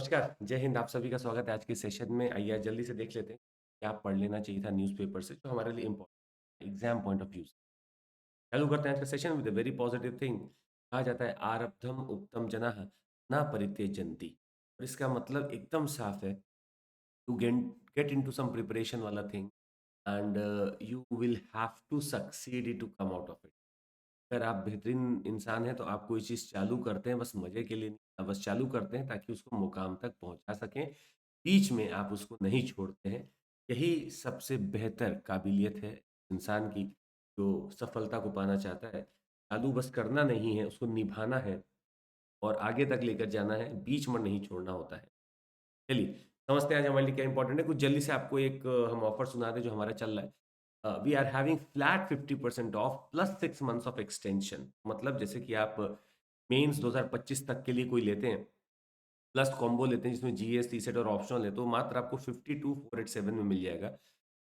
नमस्कार, जय हिंद। आप सभी का स्वागत है आज के सेशन में। आइए आज जल्दी से देख लेते हैं, क्या पढ़ लेना चाहिए था न्यूज़पेपर से, जो हमारे लिए important exam point of view से। चालू करते हैं आज का session with a very positive thing. कहा जाता है आरब्धम उत्तम जनाः न परित्यजन्ति। और इसका मतलब एकदम साफ है, to get into some preparation वाला thing and you will have to succeed to come out of it. अगर आप बेहतरीन इंसान हैं तो आप कोई चीज़ चालू करते हैं बस मज़े के लिए नहीं, बस चालू करते हैं ताकि उसको मुकाम तक पहुँचा सकें। बीच में आप उसको नहीं छोड़ते हैं। यही सबसे बेहतर काबिलियत है इंसान की, जो सफलता को पाना चाहता है। चालू बस करना नहीं है, उसको निभाना है और आगे तक लेकर जाना है, बीच में नहीं छोड़ना होता है। चलिए, समझते हैं आज हमारे लिए क्या इंपॉर्टेंट है। कुछ जल्दी से आपको एक हम ऑफर सुना दें जो हमारा चल रहा है। We are having flat 50% off plus 6 months of extension. मतलब जैसे कि आप मेंस 2025 तक के लिए कोई लेते हैं, प्लस कॉम्बो लेते हैं जिसमें जीएस, टी-सेट और ऑप्शनल है, तो मात्र आपको 52,487 में मिल जाएगा।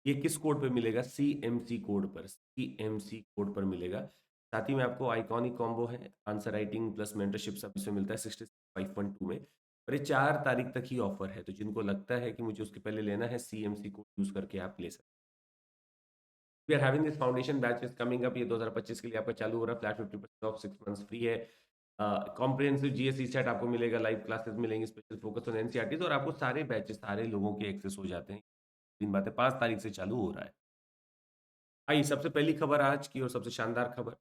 ये किस कोड पे मिलेगा? सीएमसी कोड पर, सीएमसी कोड पर मिलेगा। साथ ही में आपको आइकॉनिक कॉम्बो है, आंसर राइटिंग प्लस मेंटरशिप सब इसमें मिलता है 65.2 में। और ये 4 तारीख तक ही ऑफर है, तो जिनको लगता है कि मुझे उसके पहले लेना है, सीएमसी कोड यूज़ करके आप ले सकते हैं। We are having this foundation batches coming up. ये 2025 के लिए आपका चालू हो रहा है। फ्लैट 50% ऑफ 6 मंथ्स फ्री है। कॉम्प्रिहेंसिव जीएसई सेट आपको मिलेगा, लाइव क्लासेस मिलेंगी, स्पेशल फोकस ऑन एनसीईआरटी और आपको सारे बैचेस सारे लोगों के एक्सेस हो जाते हैं। तीन बातें 5 तारीख से चालू हो रहा है। आइए सबसे पहली खबर आज की और सबसे शानदार खबर,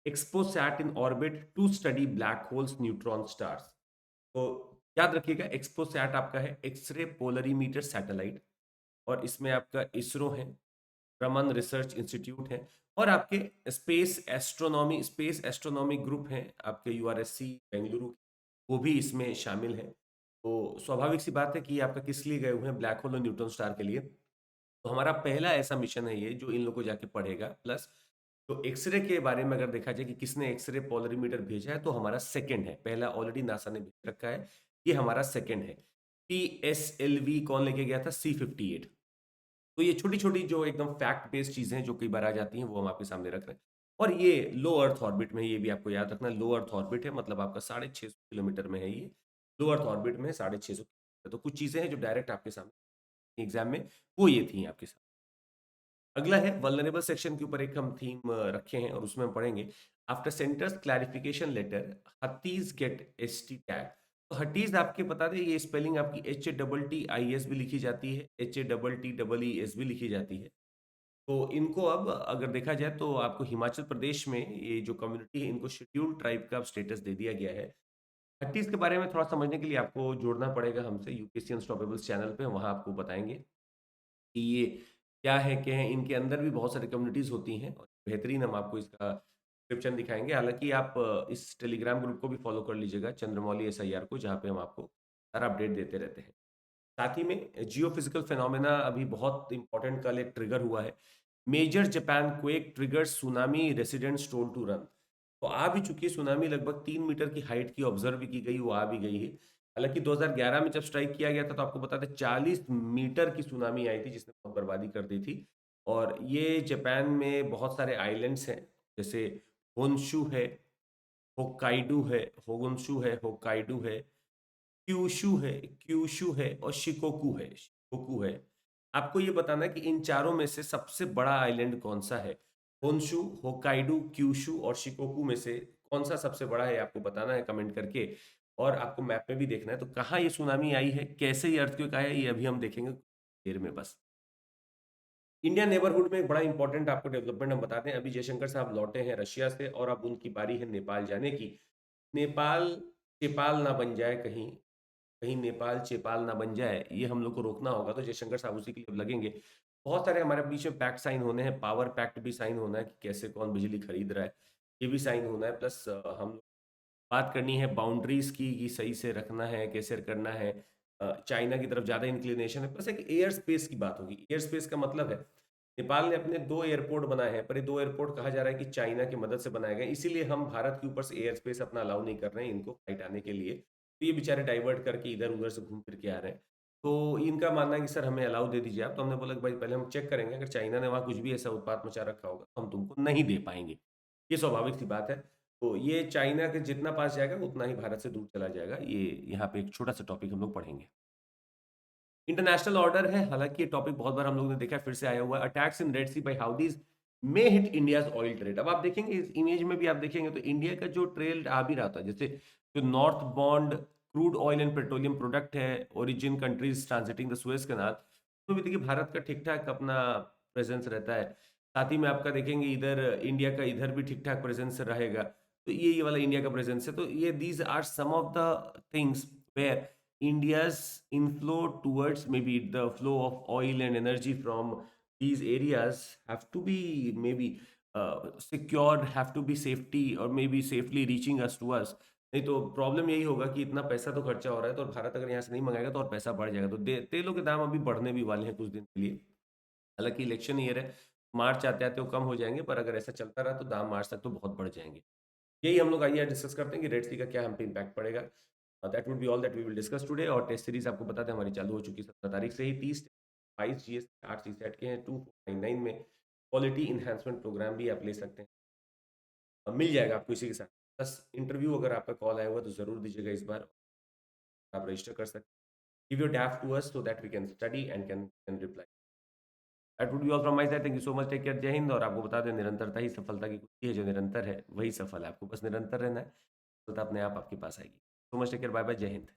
XPoSat in orbit to study black holes neutron stars. तो याद रखिएगा, एक्सपो सैट आपका है एक्सरे पोलरीमीटर सैटेलाइट, और इसमें आपका इसरो है, रमन रिसर्च इंस्टीट्यूट है, और आपके स्पेस एस्ट्रोनॉमी ग्रुप हैं आपके यूआरएससी बेंगलुरु, वो भी इसमें शामिल है। तो स्वाभाविक सी बात है कि ये आपका किस लिए गए हुए हैं? ब्लैक होल और न्यूट्रॉन स्टार के लिए। तो हमारा पहला ऐसा मिशन है ये जो इन लोगों को जाके पढ़ेगा। प्लस तो एक्सरे के बारे में अगर देखा जाए कि किसने एक्सरे पोलरीमीटर भेजा है, तो हमारा सेकंड है। पहला ऑलरेडी नासा ने भेज रखा है, ये हमारा सेकंड है। पीएसएलवी कौन लेके गया था? C58। तो ये छोटी-छोटी जो एकदम फैक्ट बेस्ड चीज़ें हैं जो कई बार आ जाती हैं, वो हम आपके सामने रख रहे हैं। और ये लो अर्थ ऑर्बिट में है, ये भी आपको याद रखना है। लो अर्थ ऑर्बिट है, मतलब आपका 650 किलोमीटर में है ये। लो अर्थ ऑर्बिट में है 650। तो कुछ चीज़ें हैं जो डायरेक्ट आपके सामने एग्ज़ाम में वो ये थी आपके साथ। अगला है वल्नरेबल सेक्शन के ऊपर एक हम थीम रखे हैं और उसमें हम पढ़ेंगे, after centre's clarification letter Hattis get ST tag. तो हट्टीज आपके बता दें, ये स्पेलिंग आपकी HATTIS भी लिखी जाती है, HATTEES भी लिखी जाती है। तो इनको अब अगर देखा जाए तो आपको हिमाचल प्रदेश में ये जो कम्युनिटी है, इनको शेड्यूल्ड ट्राइब का स्टेटस दे दिया गया है। हट्टीज के बारे में थोड़ा समझने के लिए आपको जुड़ना पड़ेगा हमसे, यूपीएससी अनस्टॉपेबल्स चैनल पे, वहाँ आपको बताएंगे कि ये क्या है, इनके अंदर भी बहुत सारी कम्युनिटीज़ होती हैं और बेहतरीन हम आपको इसका डिस्क्रिप्शन दिखाएँगे। हालाँकि आप इस टेलीग्राम ग्रुप को भी फ़ॉलो कर लीजिएगा, चंद्रमौली एसआईआर को, जहाँ पे हम आपको सारा अपडेट देते रहते हैं। साथ ही में जियोफिजिकल फिनोमेना अभी बहुत इम्पोर्टेंट, कल एक ट्रिगर हुआ है। Major Japan quake triggers tsunami residents told to run. तो आ भी चुकी है सुनामी, लगभग 3 मीटर की हाइट की ऑब्जर्व भी की गई, वो आ भी गई है। हालाँकि 2011 में जब स्ट्राइक किया गया था तो आपको पता था 40 मीटर की सुनामी आई थी जिसने बहुत बर्बादी कर दी थी। और ये जापान में बहुत सारे आइलैंड्स हैं, जैसे होन्शु है, होक्काइडो है, होगोन्शु है, होक्काइडो है, क्यूशु है और शिकोकू है। आपको ये बताना है कि इन चारों में से सबसे बड़ा आइलैंड कौन-सा है? होन्शु, होक्काइडो, क्यूशु और शिकोकू में से कौन-सा सबसे बड़ा है? आपको बताना है कमेंट करके। और आपको मैप में भी देखना है, तो कहाँ ये सुनामी आई है, कैसे ये अर्थक्वेक आया है, ये अभी हम देखेंगे देर में बस। इंडिया नेबरहुड में एक बड़ा इंपॉर्टेंट आपको डेवलपमेंट हम बताते हैं। अभी जयशंकर साहब लौटे हैं रशिया से और अब उनकी बारी है नेपाल जाने की। नेपाल चेपाल ना बन जाए कहीं, कहीं नेपाल चेपाल ना बन जाए, ये हम लोग को रोकना होगा। तो जयशंकर साहब उसी के लिए अब लगेंगे। बहुत सारे हमारे बीच में पैक्ट साइन होने हैं, पावर पैक्ट भी साइन होना है कि कैसे कौन बिजली खरीद रहा है, ये भी साइन होना है। प्लस हम बात करनी है बाउंड्रीज की कि सही से रखना है, कैसे करना है। चाइना की तरफ ज़्यादा इंक्लिनेशन है। प्लस एक एयर स्पेस की बात होगी। एयर स्पेस का मतलब है, नेपाल ने अपने 2 एयरपोर्ट बनाए हैं, पर ये 2 एयरपोर्ट कहा जा रहा है कि चाइना की मदद से बनाए गए हैं। इसीलिए हम भारत के ऊपर से एयर स्पेस अपना अलाउ नहीं कर रहे हैं इनको फ्लाइट आने के लिए। तो ये बेचारे डाइवर्ट करके इधर-उधर से घूम फिर के आ रहे हैं। तो इनका मानना है कि सर हमें अलाउ दे दीजिए आप। तो हमने बोला कि भाई पहले हम चेक करेंगे, अगर चाइना ने वहाँ कुछ भी ऐसा उत्पात मचा रखा होगा तो हम तुमको नहीं दे पाएँगे। ये स्वाभाविक सी बात है। तो ये चाइना के जितना पास जाएगा उतना ही भारत से दूर चला जाएगा। ये यहाँ पे एक छोटा सा टॉपिक हम लोग पढ़ेंगे। इंटरनेशनल ऑर्डर है, हालांकि ये टॉपिक बहुत बार हम लोगों ने देखा है, फिर से आया हुआ है। Attacks in Red Sea by Houthis may hit India's oil trade. अब आप देखेंगे इस इमेज में भी आप देखेंगे तो इंडिया का जो ट्रेड आ भी रहा था, जैसे जो north bound crude oil and petroleum product है, origin countries transiting the Suez canal, उसमें भी देखिए भारत का ठीक ठाक अपना प्रेजेंस रहता है। साथ ही में आपका देखेंगे इधर इंडिया का इधर भी ठीक ठाक प्रेजेंस रहेगा। तो ये वाला इंडिया का प्रेजेंस है। तो ये these are some of the things where India's inflow towards maybe the flow of oil and energy from these areas have to be maybe secured, have to be safety or maybe safely reaching us to us। नहीं तो problem यही होगा कि इतना पैसा तो खर्चा हो रहा है, तो भारत अगर यहाँ से नहीं मंगाएगा तो और पैसा बढ़ जाएगा, तो तेलों के दाम अभी बढ़ने भी वाले हैं कुछ दिन के लिए। हालांकि इलेक्शन ईयर है, मार्च आते आते वो कम हो जाएंगे, पर अगर ऐसा चलता रहा तो दाम मार्च तक तो बहुत बढ़ जाएंगे। यही हम लोग आइए डिस्कस करते हैं कि रेड सी का क्या हम पे इम्पैक्ट पड़ेगा। That would be all that we will discuss today. और टेस्ट सीरीज आपको बता दें हमारी चालू हो चुकी है 17 तारीख से ही। 30 22 जीएस 8 सी सेट के हैं, 2499 में क्वालिटी इन्हांसमेंट प्रोग्राम भी आप ले सकते हैं। मिल जाएगा आपको इसी के साथ। बस इंटरव्यू अगर आपका कॉल आया हुआ तो ज़रूर दीजिएगा इस बार, आप रजिस्टर कर सकते हैं। Give your draft to us so that we can study and can reply. That would be all from my side. Thank you so much, take care, Jai Hind. और आपको बता दें निरंतरता ही सफलता की कुंजी है, जो निरंतर है वही सफल है। आपको बस निरंतर रहना है, सफलता अपने आप आपके पास आएगी। So much, take care, bye bye, Jai Hind.